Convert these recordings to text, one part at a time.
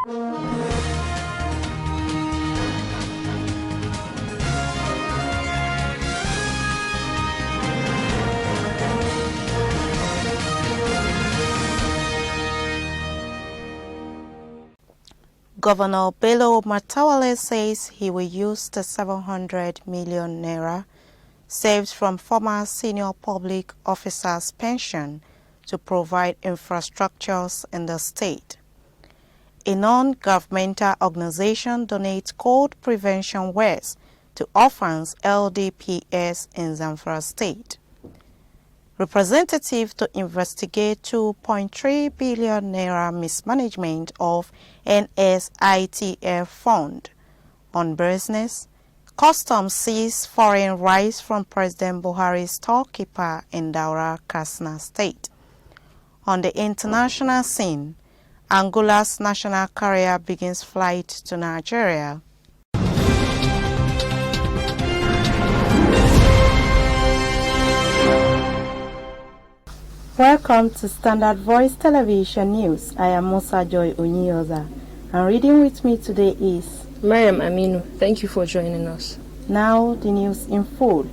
Governor Bello Matawalle says he will use the 700 million naira saved from former senior public officers' pension to provide infrastructures in the state. A non-governmental organization donates cold prevention wares to orphans LDPS in Zamfara State. Representative to investigate 2.3 billion naira mismanagement of NSITF fund. On business, customs seized foreign rice from President Buhari's storekeeper in Daura, Katsina State. On the international scene, Angola's national carrier begins flight to Nigeria. Welcome to Standard Voice Television News. I am Musa Joy and reading with me today is Mariam Aminu. Thank you for joining us. Now the news in full.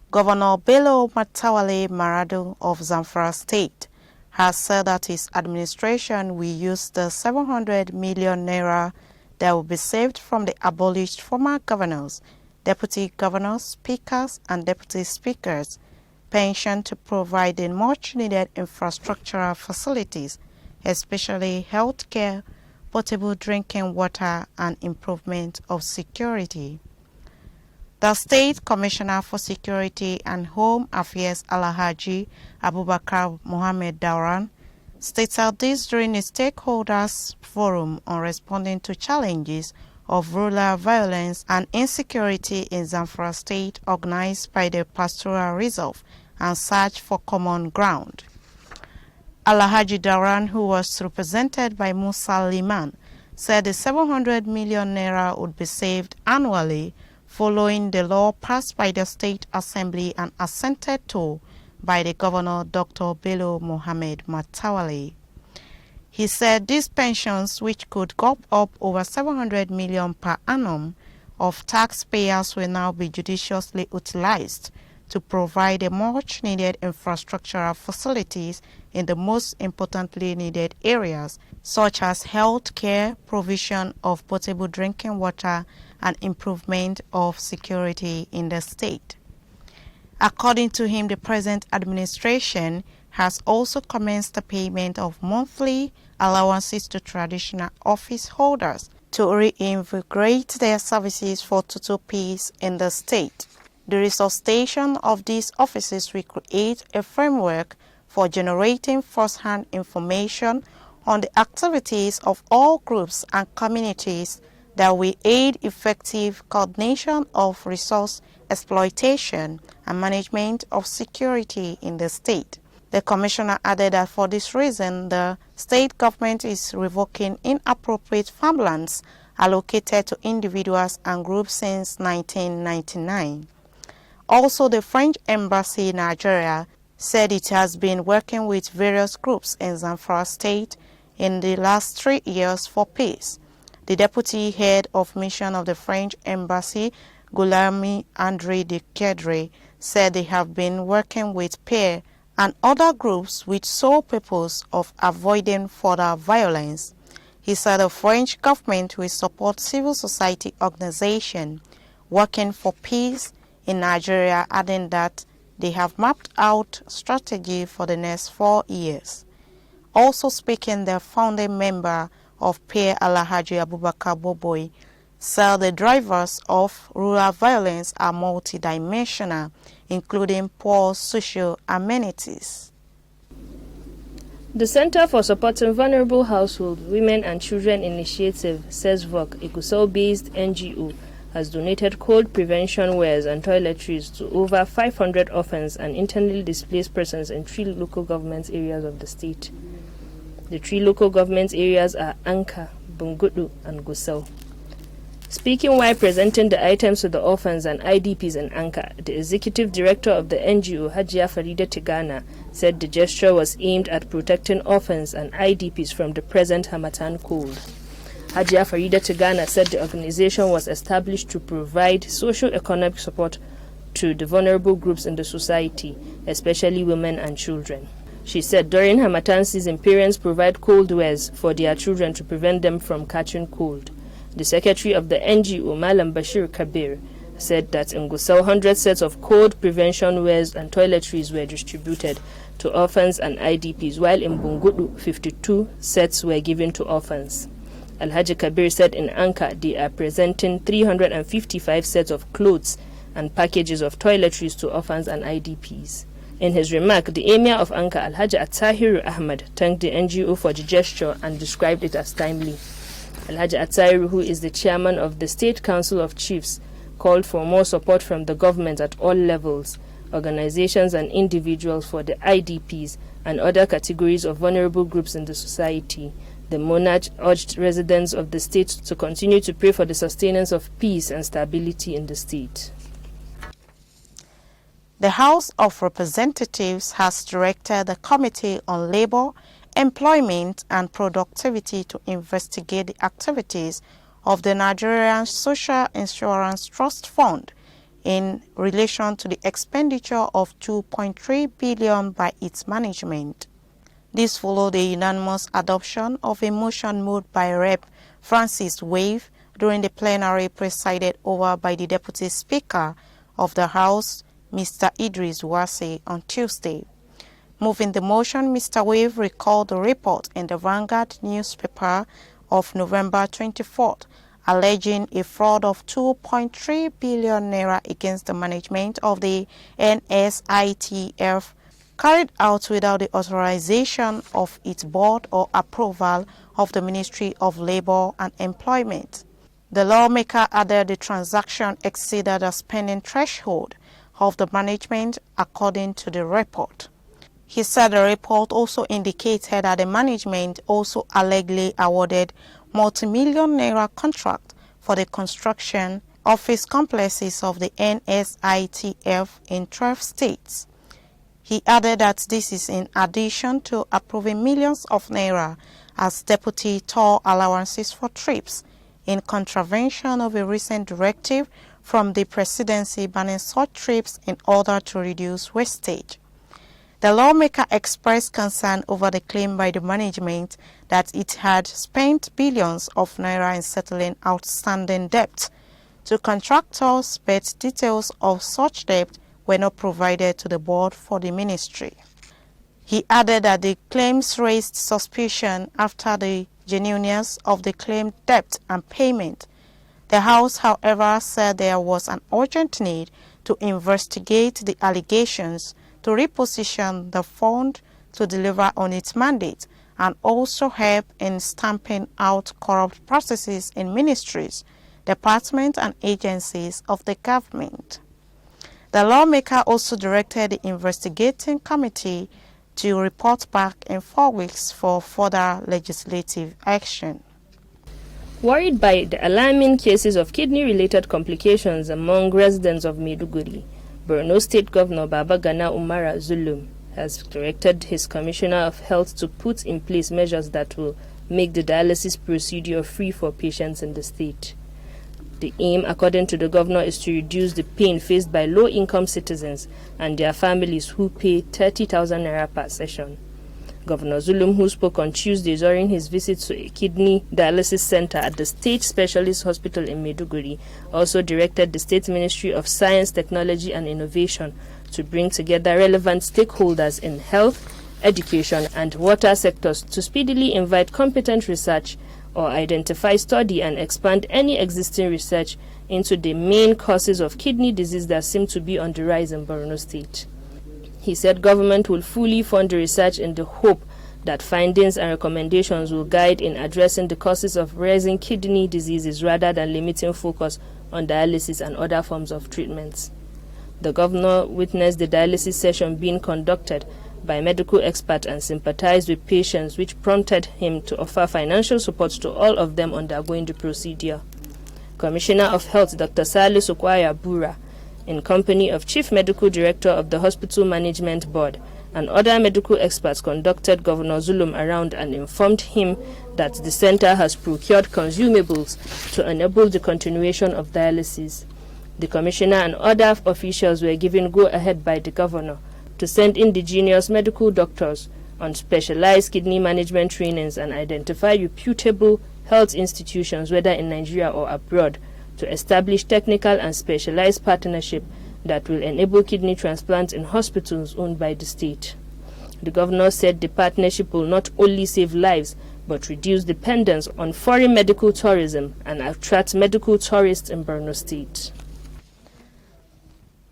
Governor Bello Matawalle Maradu of Zamfara State has said that his administration will use the 700 million naira that will be saved from the abolished former governors, deputy governors, speakers, and deputy speakers pension to provide the much-needed infrastructural facilities, especially healthcare, potable drinking water, and improvement of security. The State Commissioner for Security and Home Affairs Alhaji Abubakar Mohammed Dauran stated this during a stakeholders forum on responding to challenges of rural violence and insecurity in Zamfara State organized by the Pastoral Reserve and Search for Common Ground. Alhaji Dauran, who was represented by Musa Liman, said the 700 million naira would be saved annually following the law passed by the State Assembly and assented to by the Governor Dr. Bello Mohammed Matawalle. He said these pensions, which could go up over 700 million per annum of taxpayers, will now be judiciously utilized to provide the much-needed infrastructural facilities in the most importantly needed areas, such as health care, provision of potable drinking water, and improvement of security in the state. According to him, the present administration has also commenced the payment of monthly allowances to traditional office holders to reinvigorate their services for total peace in the state. The resuscitation of these offices will create a framework for generating first-hand information on the activities of all groups and communities that will aid effective coordination of resource exploitation and management of security in the state. The commissioner added that for this reason, the state government is revoking inappropriate farmlands allocated to individuals and groups since 1999. Also, the French Embassy in Nigeria said it has been working with various groups in Zamfara State in the last 3 years for peace. The deputy head of mission of the French Embassy, Guillaume André de Kedre, said they have been working with PAIR and other groups with sole purpose of avoiding further violence. He said the French government will support civil society organizations working for peace in Nigeria, adding that they have mapped out strategy for the next 4 years. Also speaking, the founding member of PAIR, Alhaji Abubakar Boboy, said the drivers of rural violence are multidimensional, including poor social amenities. The Center for Supporting Vulnerable Households, Women and Children Initiative, Svtv, a Gusau-based NGO, has donated cold prevention wares and toiletries to over 500 orphans and internally displaced persons in 3 local government areas of the state. The 3 local government areas are Anka, Bungudu, and Gusau. Speaking while presenting the items to the orphans and IDPs in Anka, the executive director of the NGO, Hajia Farida Tigana, said the gesture was aimed at protecting orphans and IDPs from the present Hamatan cold. Hajia Farida Tigana said the organization was established to provide socio-economic support to the vulnerable groups in the society, especially women and children. She said during Hamatan season, parents provide cold wares for their children to prevent them from catching cold. The secretary of the NGO, Malam Bashir Kabir, said that in Gusau, 100 sets of cold prevention wares and toiletries were distributed to orphans and IDPs, while in Bungudu, 52 sets were given to orphans. Alhaji Kabir said in Anka, they are presenting 355 sets of clothes and packages of toiletries to orphans and IDPs. In his remark, the Emir of Anka, Alhaji Atahiru Ahmad, thanked the NGO for the gesture and described it as timely. Alhaji Atahiru, who is the chairman of the State Council of Chiefs, called for more support from the government at all levels, organizations and individuals for the IDPs and other categories of vulnerable groups in the society. The monarch urged residents of the state to continue to pray for the sustenance of peace and stability in the state. The House of Representatives has directed the Committee on Labor, Employment and Productivity to investigate the activities of the Nigerian Social Insurance Trust Fund in relation to the expenditure of 2.3 billion by its management. This followed the unanimous adoption of a motion moved by Rep. Francis Wave during the plenary presided over by the Deputy Speaker of the House, Mr. Idris Wase, on Tuesday. Moving the motion, Mr. Wave recalled the report in the Vanguard newspaper of November 24th, alleging a fraud of 2.3 billion naira against the management of the NSITF, carried out without the authorization of its board or approval of the Ministry of Labor and Employment. The lawmaker added the transaction exceeded the spending threshold of the management according to the report. He said the report also indicated that the management also allegedly awarded multi-million naira contract for the construction office complexes of the NSITF in 12 states. He added that this is in addition to approving millions of naira as deputy tour allowances for trips, in contravention of a recent directive from the presidency banning such trips in order to reduce wastage. The lawmaker expressed concern over the claim by the management that it had spent billions of naira in settling outstanding debt to contractors, but details of such debt were not provided to the board for the ministry. He added that the claims raised suspicion after the genuineness of the claimed debt and payment. The House, however, said there was an urgent need to investigate the allegations, to reposition the fund to deliver on its mandate, and also help in stamping out corrupt processes in ministries, departments, and agencies of the government. The lawmaker also directed the investigating committee to report back in 4 weeks for further legislative action. Worried by the alarming cases of kidney-related complications among residents of Maiduguri, Borno State Governor Babagana Umara Zulum has directed his Commissioner of Health to put in place measures that will make the dialysis procedure free for patients in the state. The aim, according to the governor, is to reduce the pain faced by low-income citizens and their families who pay 30,000 naira per session. Governor Zulum, who spoke on Tuesday during his visit to a kidney dialysis center at the State Specialist Hospital in Maiduguri, also directed the State Ministry of Science, Technology and Innovation to bring together relevant stakeholders in health, education and water sectors to speedily invite competent research or identify, study and expand any existing research into the main causes of kidney disease that seem to be on the rise in Borno State. He said government will fully fund the research in the hope that findings and recommendations will guide in addressing the causes of rising kidney diseases rather than limiting focus on dialysis and other forms of treatments. The governor witnessed the dialysis session being conducted by medical experts and sympathized with patients, which prompted him to offer financial support to all of them undergoing the procedure. Commissioner of Health Dr. Salisu Kwaya Bura, in company of Chief Medical Director of the Hospital Management Board, and other medical experts conducted Governor Zulum around and informed him that the center has procured consumables to enable the continuation of dialysis. The commissioner and other officials were given go-ahead by the governor to send indigenous medical doctors on specialized kidney management trainings and identify reputable health institutions, whether in Nigeria or abroad, to establish technical and specialized partnership that will enable kidney transplants in hospitals owned by the state. The governor said the partnership will not only save lives but reduce dependence on foreign medical tourism and attract medical tourists in Borno State.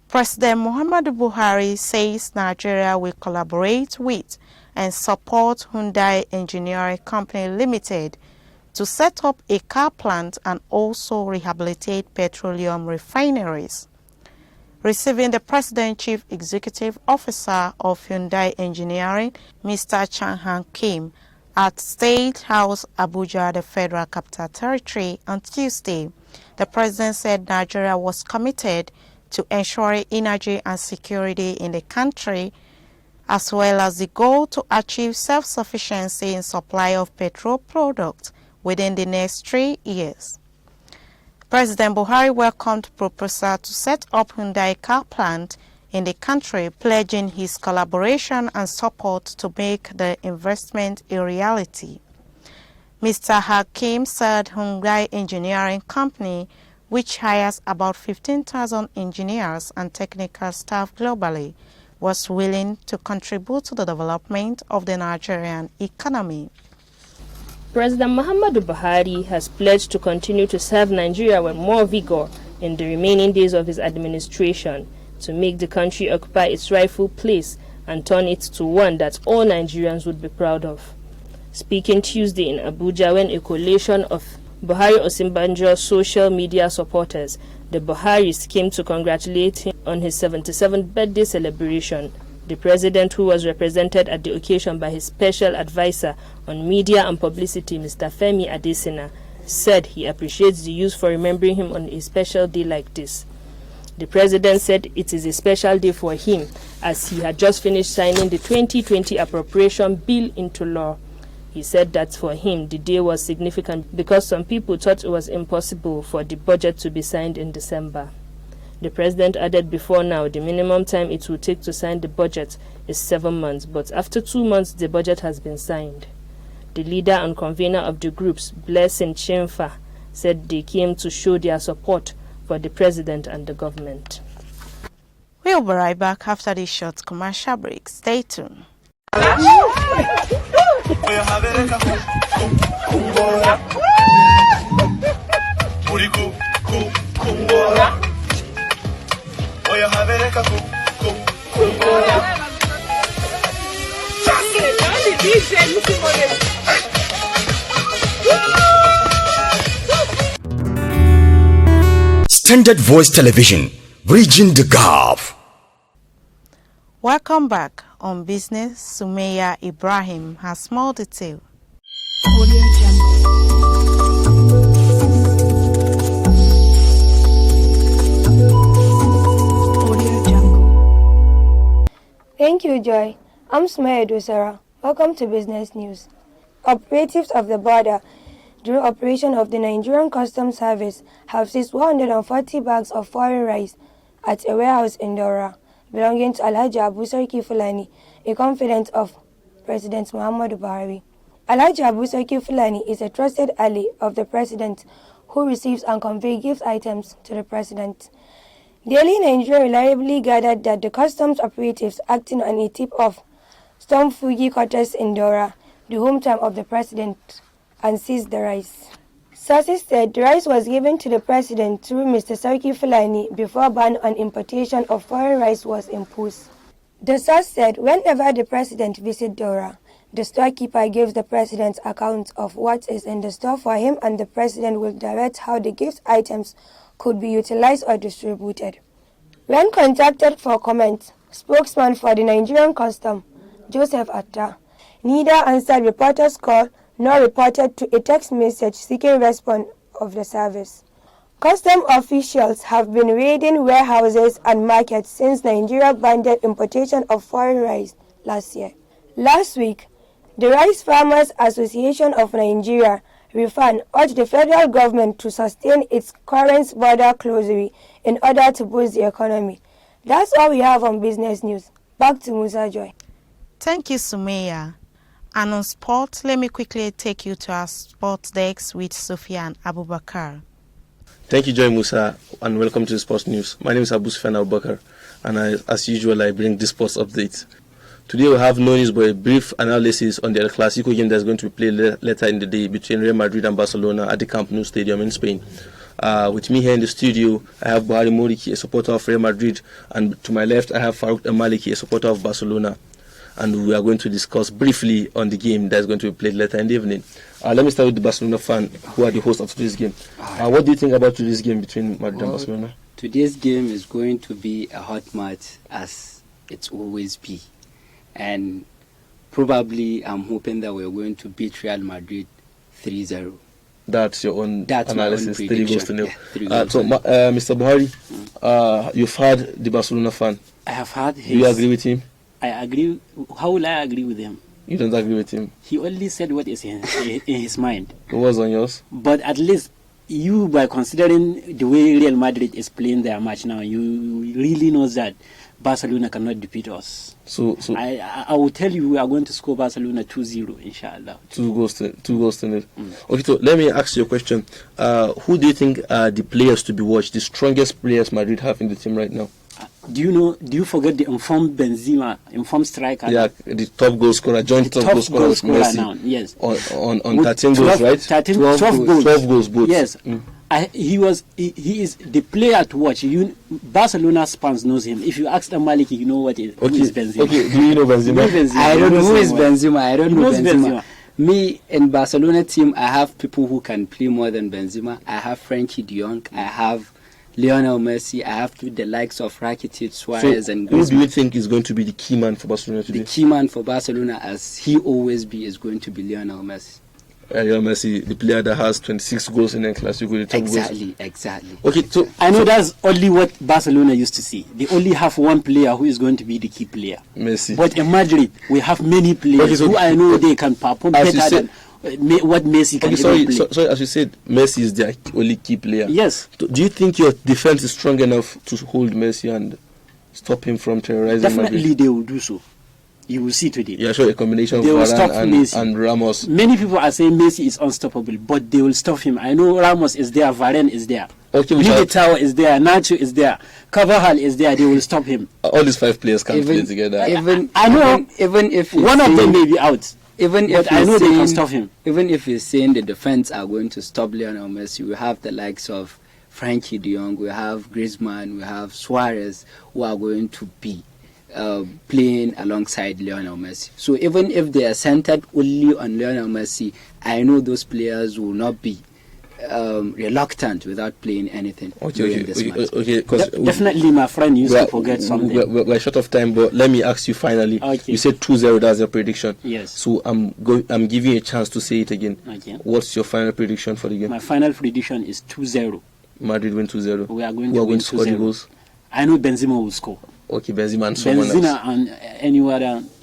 President Muhammadu Buhari says Nigeria will collaborate with and support Hyundai Engineering Company Limited to set up a car plant and also rehabilitate petroleum refineries. Receiving the President Chief Executive Officer of Hyundai Engineering, Mr. Chan Han Kim, at State House, Abuja, the Federal Capital Territory, on Tuesday, the President said Nigeria was committed to ensuring energy and security in the country, as well as the goal to achieve self-sufficiency in supply of petrol products within the next 3 years. President Buhari welcomed the proposal to set up Hyundai car plant in the country, pledging his collaboration and support to make the investment a reality. Mr. Hakim said Hyundai Engineering Company, which hires about 15,000 engineers and technical staff globally, was willing to contribute to the development of the Nigerian economy. President Muhammadu Buhari has pledged to continue to serve Nigeria with more vigor in the remaining days of his administration to make the country occupy its rightful place and turn it to one that all Nigerians would be proud of. Speaking Tuesday in Abuja when a collation of Buhari Osinbajo's social media supporters, the Buharis, came to congratulate him on his 77th birthday celebration, the president, who was represented at the occasion by his special advisor on media and publicity, Mr. Femi Adesina, said he appreciates the youth for remembering him on a special day like this. The president said it is a special day for him as he had just finished signing the 2020 appropriation bill into law. He said that for him the day was significant because some people thought it was impossible for the budget to be signed in December. The president added before now the minimum time it will take to sign the budget is 7 months, but after 2 months the budget has been signed. The leader and convener of the groups, Blessing Chimfa, said they came to show their support for the president and the government. We'll be right back after this short commercial break. Stay tuned. Standard Voice Television, bridging the gap. Welcome back. On business, Sumeya Ibrahim has more detail. Thank you, Joy. I'm Sumeya Dosara. Welcome to Business News. Operatives of the border, during operation of the Nigerian Customs Service, have seized 140 bags of foreign rice at a warehouse in Dora, belonging to Alhaji Abu Sarki Fulani, a confidant of President Muhammadu Buhari. Alhaji Abu Sarki Fulani is a trusted ally of the president who receives and conveys gift items to the president. Daily Nigeria reliably gathered that the customs operatives acting on a tip of Storm Fugi quarters in Dora, the hometown of the president, and seized the rice. Sources said the rice was given to the president through Mr. Sarki Fulani before ban on importation of foreign rice was imposed. The source said whenever the president visits Dora, the storekeeper gives the president account of what is in the store for him, and the president will direct how the gift items could be utilized or distributed. When contacted for comment, spokesman for the Nigerian Custom, Joseph Atta, neither answered reporters' call nor reported to a text message seeking response of the service. Custom officials have been raiding warehouses and markets since Nigeria banned importation of foreign rice last year. Last week, the Rice Farmers Association of Nigeria, RIFAN, urged the federal government to sustain its current border closure in order to boost the economy. That's all we have on business news. Back to Musa Joy. Thank you, Sumeya. And on sport, let me quickly take you to our sports desk with Sufyan Abubakar. Thank you, Joy Musa, and welcome to the Sports News. My name is Sufyan Abubakar, and as usual, I bring the sports updates. Today we have no news but a brief analysis on the El Clasico game that's going to be played later in the day between Real Madrid and Barcelona at the Camp Nou Stadium in Spain. With me here in the studio, I have Buhari Moriki, a supporter of Real Madrid, and to my left, I have Farouk Maliki, a supporter of Barcelona. And we are going to discuss briefly on the game that's going to be played later in the evening. Let me start with the Barcelona fan, who are the hosts of today's game. What do you think about today's game between Madrid and Barcelona? Today's game is going to be a hot match, as it's always be. And probably I'm hoping that we're going to beat Real Madrid 3-0. That's your own That's analysis, my own 3 goals to nil. Yeah, Mr. Buhari, you've heard the Barcelona fan. I have heard his... Do you agree with him? I agree. How will I agree with him? You don't agree with him? He only said what is in his mind. It was on yours? But at least you, by considering the way Real Madrid is playing their match now, you really know that Barcelona cannot defeat us. So I will tell you we are going to score Barcelona 2-0, inshallah. 2 goals to nil. Okay, so let me ask you a question. Who do you think are the players to be watched, the strongest players Madrid have in the team right now? Do you forget the informed Benzema, informed striker? Yeah, the top goal scorer, joint top goal scorer with Messi. Now, yes. On 13 goals, right? 12 goals. 12 goals both. Yes. He is the player to watch. Barcelona's fans knows him. If you ask them Maliki, you know who is Benzema. Okay, do you know Benzema? I don't know who is Benzema. I don't know Benzema. Me, in Barcelona team, I have people who can play more than Benzema. I have Frankie de Jong. I have Lionel Messi. I have the likes of Rakitic, Suarez, and Griezmann. Who do you think is going to be the key man for Barcelona today? The key man for Barcelona, as he always be, is going to be Lionel Messi. Lionel Messi, the player that has 26 goals in El Clasico, the top goals. Exactly. Okay, so I know that's only what Barcelona used to see. They only have one player who is going to be the key player. Messi. But in Madrid, we have many players who I know they can perform better than what Messi can play. Sorry, as you said, Messi is their only key player. Yes. Do you think your defense is strong enough to hold Messi and stop him from terrorizing Definitely Madrid? They will do so. You will see today. Yeah, sure, a combination of Varane and Ramos. Many people are saying Messi is unstoppable, but they will stop him. I know Ramos is there, Varane is there. Okay, Militao is there, Nacho is there, Carvajal is there. They will stop him. All these 5 players can't play together. Even if one of them may be out. But I know they can stop him. Even if he's saying the defense are going to stop Lionel Messi, we have the likes of Frankie de Jong, we have Griezmann, we have Suarez, who are going to be playing alongside Lionel Messi. So even if they are centered only on Lionel Messi, I know those players will not be reluctant without playing anything during this match. Definitely, my friend used to forget something. We're short of time, but let me ask you finally. Okay. You said 2-0, that's your prediction. Yes. So I'm giving you a chance to say it again. Okay. What's your final prediction for the game? My final prediction is 2-0. Madrid win 2-0. We are going to win 2-0. Score the goals? I know Benzema will score. Okay, Benzema and someone else. Benzema and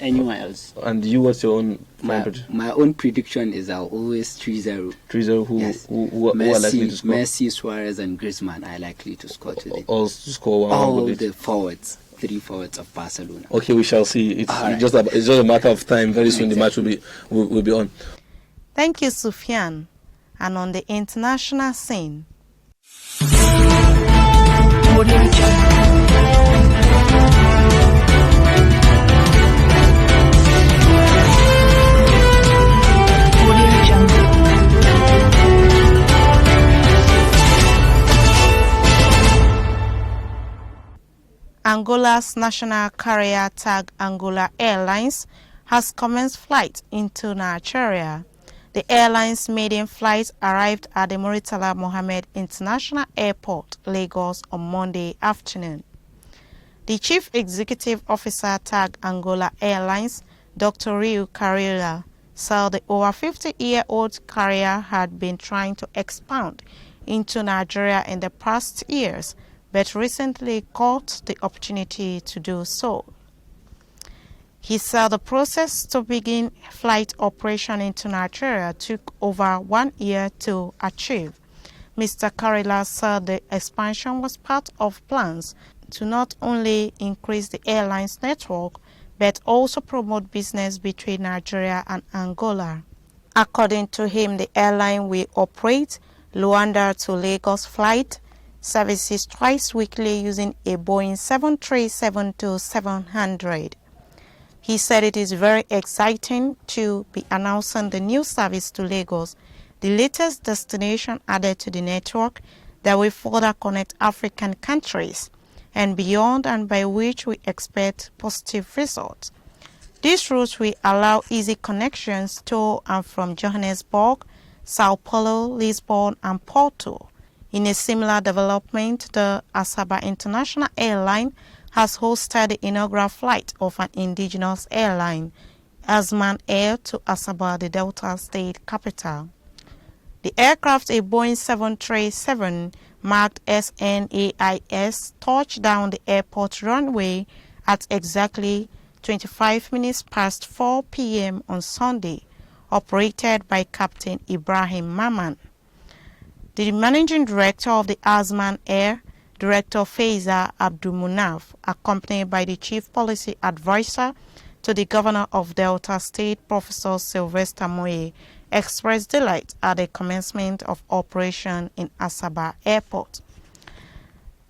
anyone else. And you, what's your own final prediction? My own prediction is I'll always 3-0. 3-0, yes. who are likely to score? Messi, Suarez and Griezmann are likely to score today. All to score one. All the forwards. 3 forwards of Barcelona. Okay, we shall see. It's just a matter of time. Very soon the match will be on. Thank you, Sufyan. And on the international scene. Angola's national carrier TAG Angola Airlines has commenced flight into Nigeria. The airline's maiden flight arrived at the Muritala Mohammed International Airport, Lagos, on Monday afternoon. The Chief Executive Officer TAG Angola Airlines, Dr. Riu Carrera, said the over 50-year-old carrier had been trying to expand into Nigeria in the past years, but recently got the opportunity to do so. He said the process to begin flight operation into Nigeria took over 1 year to achieve. Mr. Karila said the expansion was part of plans to not only increase the airline's network, but also promote business between Nigeria and Angola. According to him, the airline will operate Luanda to Lagos flight services twice weekly using a Boeing 737-700. He said it is very exciting to be announcing the new service to Lagos, the latest destination added to the network that will further connect African countries and beyond, and by which we expect positive results. This route will allow easy connections to and from Johannesburg, Sao Paulo, Lisbon, and Porto. In a similar development, the Asaba International Airline has hosted the inaugural flight of an indigenous airline, Azman Air, to Asaba, the Delta State capital. The aircraft, a Boeing 737 marked SNAIS, touched down the airport runway at exactly 25 minutes past 4 p.m. on Sunday, operated by Captain Ibrahim Maman. The managing director of the Azman Air, Director Faiza Abdulmunaf, accompanied by the Chief Policy Advisor to the Governor of Delta State, Professor Sylvester Moye, expressed delight at the commencement of operation in Asaba Airport.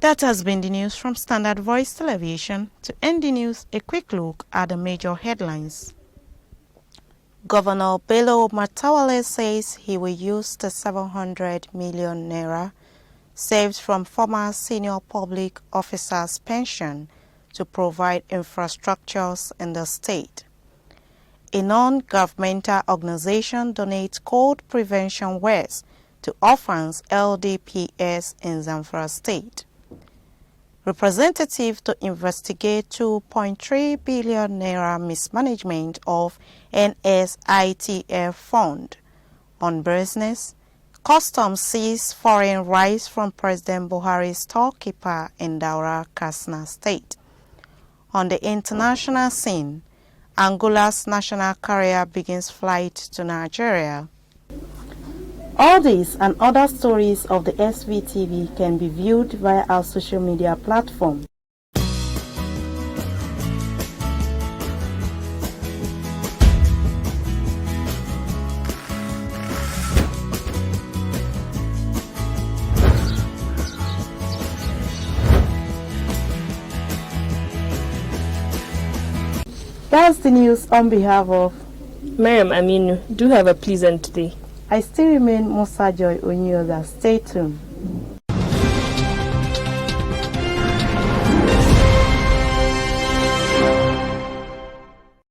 That has been the news from Standard Voice Television. To end the news, a quick look at the major headlines. Governor Bello Matawalle says he will use the 700 million naira saved from former senior public officers' pension to provide infrastructures in the state. A non-governmental organization donates cold prevention wares to orphans LDPS in Zamfara State. Representative to investigate 2.3 billion naira mismanagement of NSITF fund. On business, Customs seized foreign rice from President Buhari's storekeeper in Daura, Katsina State. On the international scene, Angola's national carrier begins flight to Nigeria. All these and other stories of the SVTV can be viewed via our social media platform. That's the news on behalf of Miriam Aminu. Do have a pleasant day. I still remain Musa Joy Onyoga. Stay tuned.